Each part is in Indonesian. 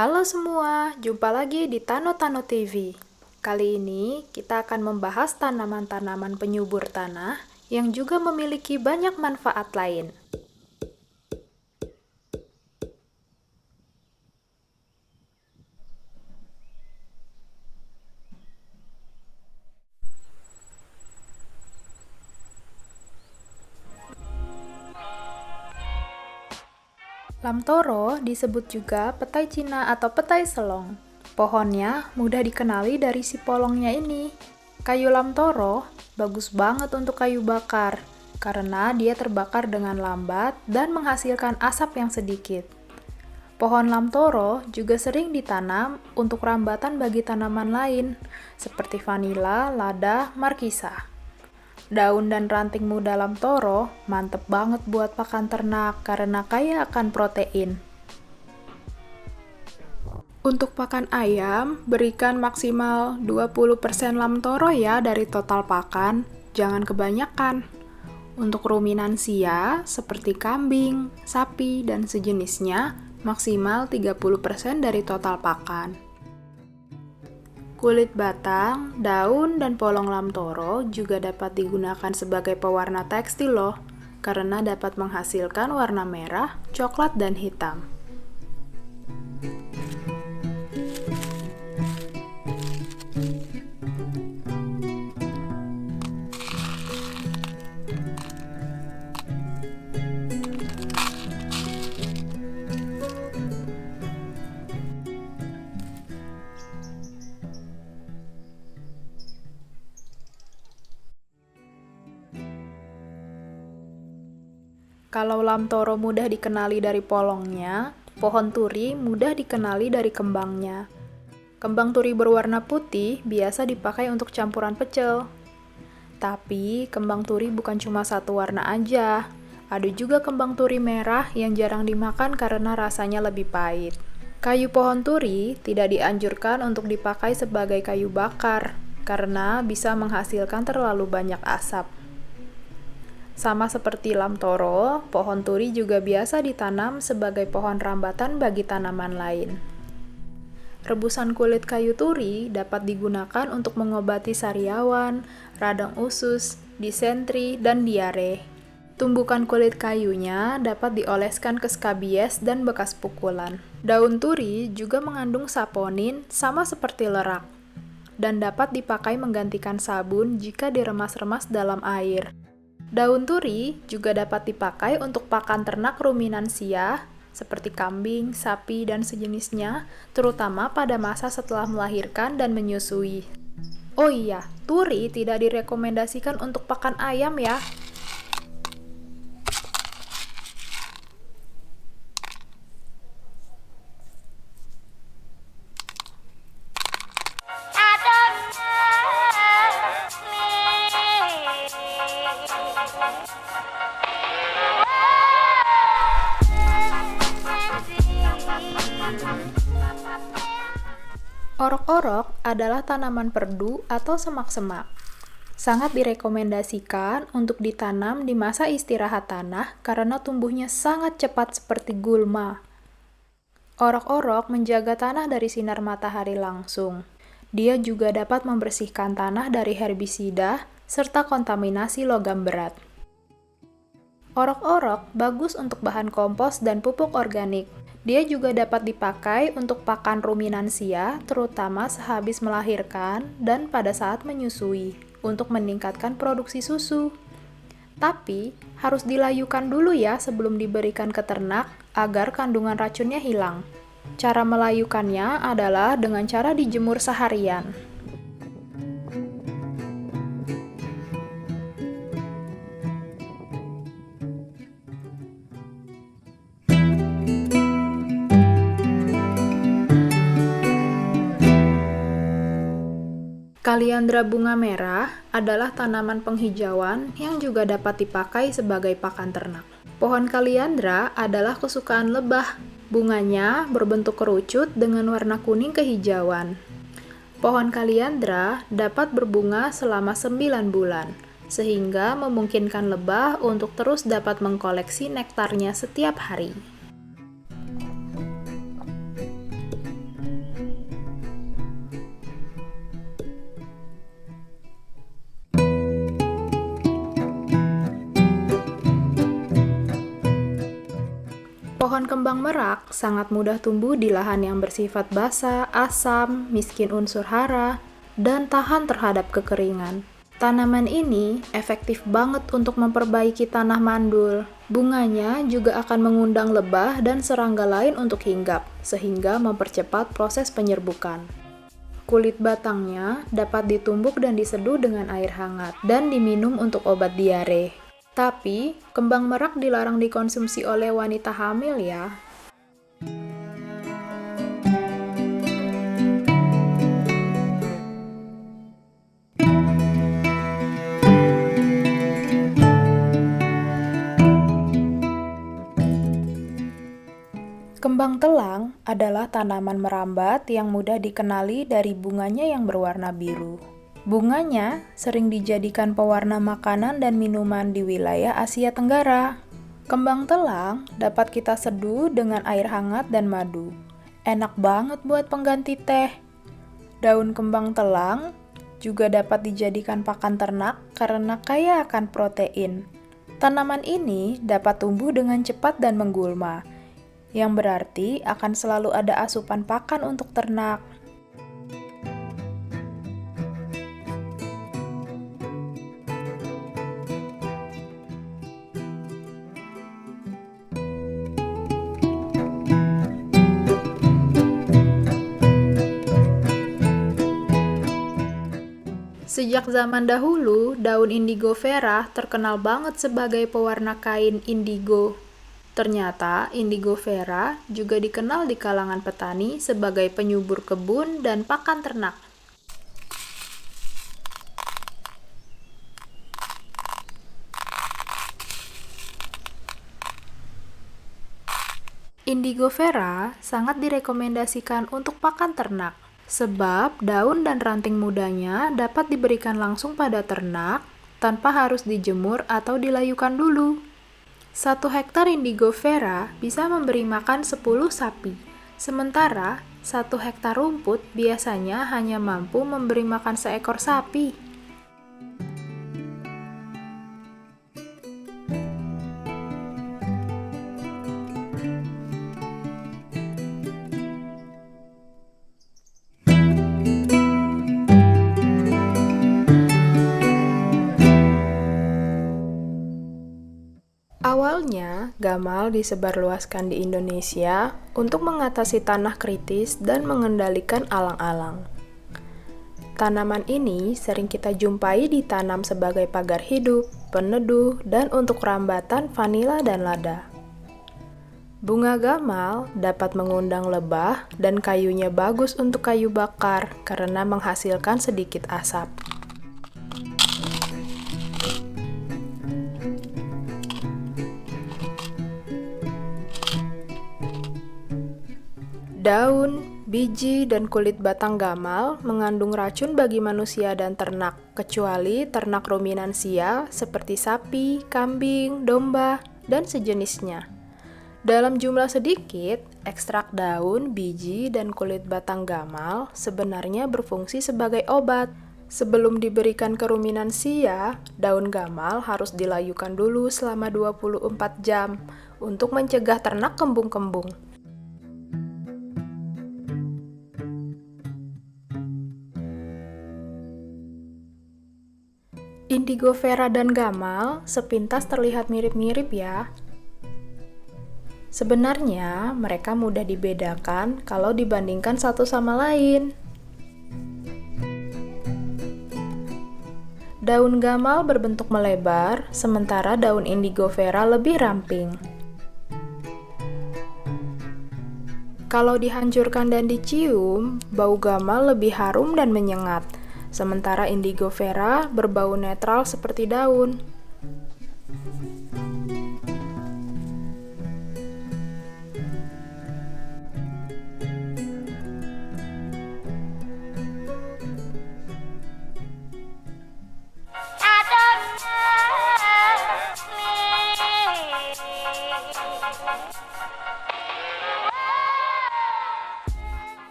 Halo semua, jumpa lagi di Tano Tano TV. Kali ini kita akan membahas tanaman-tanaman penyubur tanah yang juga memiliki banyak manfaat lain. Lamtoro disebut juga petai Cina atau petai selong. Pohonnya mudah dikenali dari si polongnya ini. Kayu lamtoro bagus banget untuk kayu bakar, karena dia terbakar dengan lambat dan menghasilkan asap yang sedikit. Pohon lamtoro juga sering ditanam untuk rambatan bagi tanaman lain, seperti vanila, lada, markisa. Daun dan ranting muda lamtoro mantep banget buat pakan ternak karena kaya akan protein. Untuk pakan ayam, berikan maksimal 20% lamtoro ya dari total pakan, jangan kebanyakan. Untuk ruminansia seperti kambing, sapi, dan sejenisnya, maksimal 30% dari total pakan. Kulit batang, daun, dan polong lamtoro juga dapat digunakan sebagai pewarna tekstil loh, karena dapat menghasilkan warna merah, coklat, dan hitam. Kalau lamtoro mudah dikenali dari polongnya, pohon turi mudah dikenali dari kembangnya. Kembang turi berwarna putih biasa dipakai untuk campuran pecel. Tapi, kembang turi bukan cuma satu warna aja. Ada juga kembang turi merah yang jarang dimakan karena rasanya lebih pahit. Kayu pohon turi tidak dianjurkan untuk dipakai sebagai kayu bakar, karena bisa menghasilkan terlalu banyak asap. Sama seperti lamtoro, pohon turi juga biasa ditanam sebagai pohon rambatan bagi tanaman lain. Rebusan kulit kayu turi dapat digunakan untuk mengobati sariawan, radang usus, disentri, dan diare. Tumbukan kulit kayunya dapat dioleskan ke skabies dan bekas pukulan. Daun turi juga mengandung saponin sama seperti lerak, dan dapat dipakai menggantikan sabun jika diremas-remas dalam air. Daun turi juga dapat dipakai untuk pakan ternak ruminansia, seperti kambing, sapi, dan sejenisnya, terutama pada masa setelah melahirkan dan menyusui. Oh iya, turi tidak direkomendasikan untuk pakan ayam ya. Orok-orok adalah tanaman perdu atau semak-semak. Sangat direkomendasikan untuk ditanam di masa istirahat tanah karena tumbuhnya sangat cepat seperti gulma. Orok-orok menjaga tanah dari sinar matahari langsung. Dia juga dapat membersihkan tanah dari herbisida serta kontaminasi logam berat. Orok-orok bagus untuk bahan kompos dan pupuk organik. Dia juga dapat dipakai untuk pakan ruminansia, terutama sehabis melahirkan dan pada saat menyusui, untuk meningkatkan produksi susu. Tapi, harus dilayukan dulu ya sebelum diberikan ke ternak, agar kandungan racunnya hilang. Cara melayukannya adalah dengan cara dijemur seharian. Kaliandra bunga merah adalah tanaman penghijauan yang juga dapat dipakai sebagai pakan ternak. Pohon kaliandra adalah kesukaan lebah. Bunganya berbentuk kerucut dengan warna kuning kehijauan. Pohon kaliandra dapat berbunga selama 9 bulan, sehingga memungkinkan lebah untuk terus dapat mengkoleksi nektarnya setiap hari. Pohon kembang merak sangat mudah tumbuh di lahan yang bersifat basah, asam, miskin unsur hara, dan tahan terhadap kekeringan. Tanaman ini efektif banget untuk memperbaiki tanah mandul. Bunganya juga akan mengundang lebah dan serangga lain untuk hinggap, sehingga mempercepat proses penyerbukan. Kulit batangnya dapat ditumbuk dan diseduh dengan air hangat, dan diminum untuk obat diare. Tapi, kembang merak dilarang dikonsumsi oleh wanita hamil ya. Kembang telang adalah tanaman merambat yang mudah dikenali dari bunganya yang berwarna biru. Bunganya sering dijadikan pewarna makanan dan minuman di wilayah Asia Tenggara. Kembang telang dapat kita seduh dengan air hangat dan madu. Enak banget buat pengganti teh. Daun kembang telang juga dapat dijadikan pakan ternak karena kaya akan protein. Tanaman ini dapat tumbuh dengan cepat dan menggulma, yang berarti akan selalu ada asupan pakan untuk ternak. Sejak zaman dahulu, daun indigo vera terkenal banget sebagai pewarna kain indigo. Ternyata, indigo vera juga dikenal di kalangan petani sebagai penyubur kebun dan pakan ternak. Indigo vera sangat direkomendasikan untuk pakan ternak, sebab daun dan ranting mudanya dapat diberikan langsung pada ternak tanpa harus dijemur atau dilayukan dulu. 1 hektar indigo vera bisa memberi makan 10 sapi, sementara 1 hektar rumput biasanya hanya mampu memberi makan seekor sapi. Awalnya, gamal disebarluaskan di Indonesia untuk mengatasi tanah kritis dan mengendalikan alang-alang. Tanaman ini sering kita jumpai ditanam sebagai pagar hidup, peneduh, dan untuk rambatan vanila dan lada. Bunga gamal dapat mengundang lebah dan kayunya bagus untuk kayu bakar karena menghasilkan sedikit asap. Daun, biji, dan kulit batang gamal mengandung racun bagi manusia dan ternak, kecuali ternak ruminansia seperti sapi, kambing, domba, dan sejenisnya. Dalam jumlah sedikit, ekstrak daun, biji, dan kulit batang gamal sebenarnya berfungsi sebagai obat. Sebelum diberikan ke ruminansia, daun gamal harus dilayukan dulu selama 24 jam untuk mencegah ternak kembung-kembung. Indigo vera dan gamal sepintas terlihat mirip-mirip ya. Sebenarnya mereka mudah dibedakan kalau dibandingkan satu sama lain. Daun gamal berbentuk melebar, sementara daun indigo vera lebih ramping. Kalau dihancurkan dan dicium, bau gamal lebih harum dan menyengat. Sementara indigo vera berbau netral seperti daun.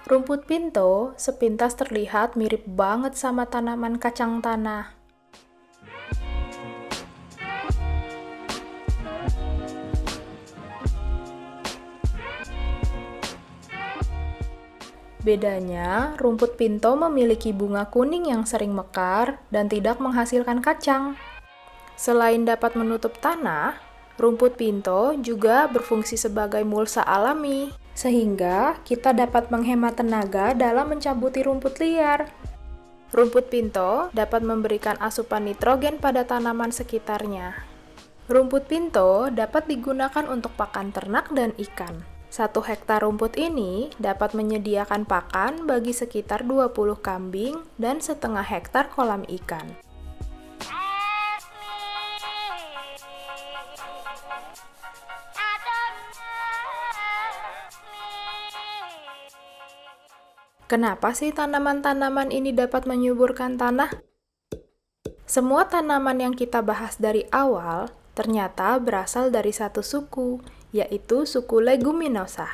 Rumput pinto sepintas terlihat mirip banget sama tanaman kacang tanah. Bedanya, rumput pinto memiliki bunga kuning yang sering mekar dan tidak menghasilkan kacang. Selain dapat menutup tanah, rumput pinto juga berfungsi sebagai mulsa alami, sehingga kita dapat menghemat tenaga dalam mencabuti rumput liar. Rumput pinto dapat memberikan asupan nitrogen pada tanaman sekitarnya. Rumput pinto dapat digunakan untuk pakan ternak dan ikan. 1 hektar rumput ini dapat menyediakan pakan bagi sekitar 20 kambing dan setengah hektar kolam ikan. Kenapa sih tanaman-tanaman ini dapat menyuburkan tanah? Semua tanaman yang kita bahas dari awal ternyata berasal dari satu suku, yaitu suku Leguminosa,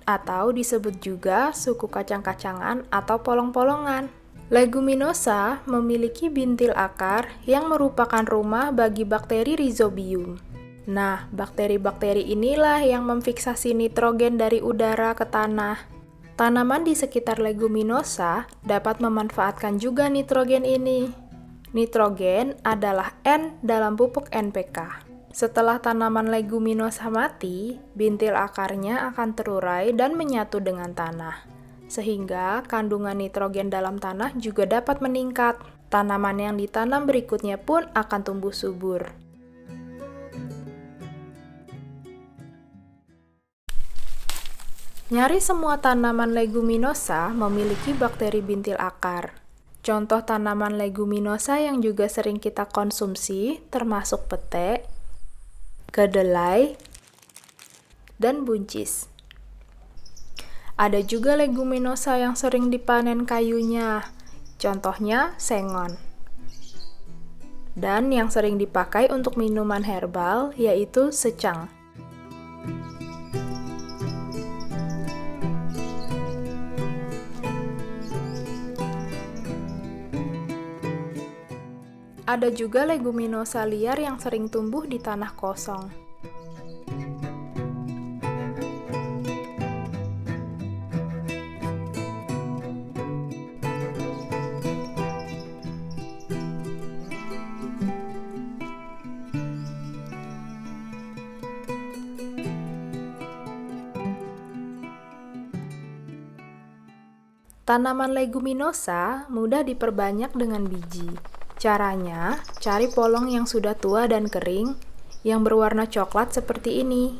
atau disebut juga suku kacang-kacangan atau polong-polongan. Leguminosa memiliki bintil akar yang merupakan rumah bagi bakteri Rhizobium. Nah, bakteri-bakteri inilah yang memfiksasi nitrogen dari udara ke tanah. Tanaman di sekitar Leguminosa dapat memanfaatkan juga nitrogen ini. Nitrogen adalah N dalam pupuk NPK. Setelah tanaman leguminosa mati, bintil akarnya akan terurai dan menyatu dengan tanah, sehingga kandungan nitrogen dalam tanah juga dapat meningkat. Tanaman yang ditanam berikutnya pun akan tumbuh subur. Nyaris semua tanaman leguminosa memiliki bakteri bintil akar. Contoh tanaman leguminosa yang juga sering kita konsumsi termasuk pete, kedelai, dan buncis. Ada juga leguminosa yang sering dipanen kayunya, contohnya sengon. Dan yang sering dipakai untuk minuman herbal yaitu secang. Ada juga leguminosa liar yang sering tumbuh di tanah kosong. Tanaman leguminosa mudah diperbanyak dengan biji. Caranya, cari polong yang sudah tua dan kering, yang berwarna coklat seperti ini.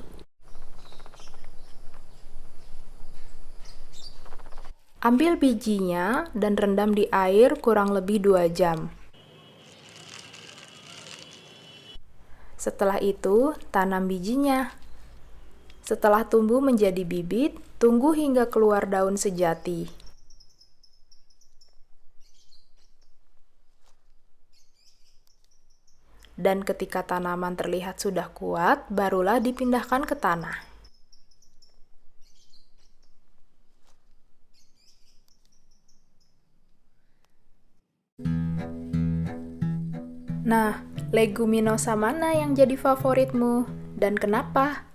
Ambil bijinya dan rendam di air kurang lebih 2 jam. Setelah itu, tanam bijinya. Setelah tumbuh menjadi bibit, tunggu hingga keluar daun sejati. Dan ketika tanaman terlihat sudah kuat, barulah dipindahkan ke tanah. Nah, leguminosa mana yang jadi favoritmu dan kenapa?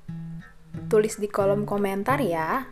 Tulis di kolom komentar ya.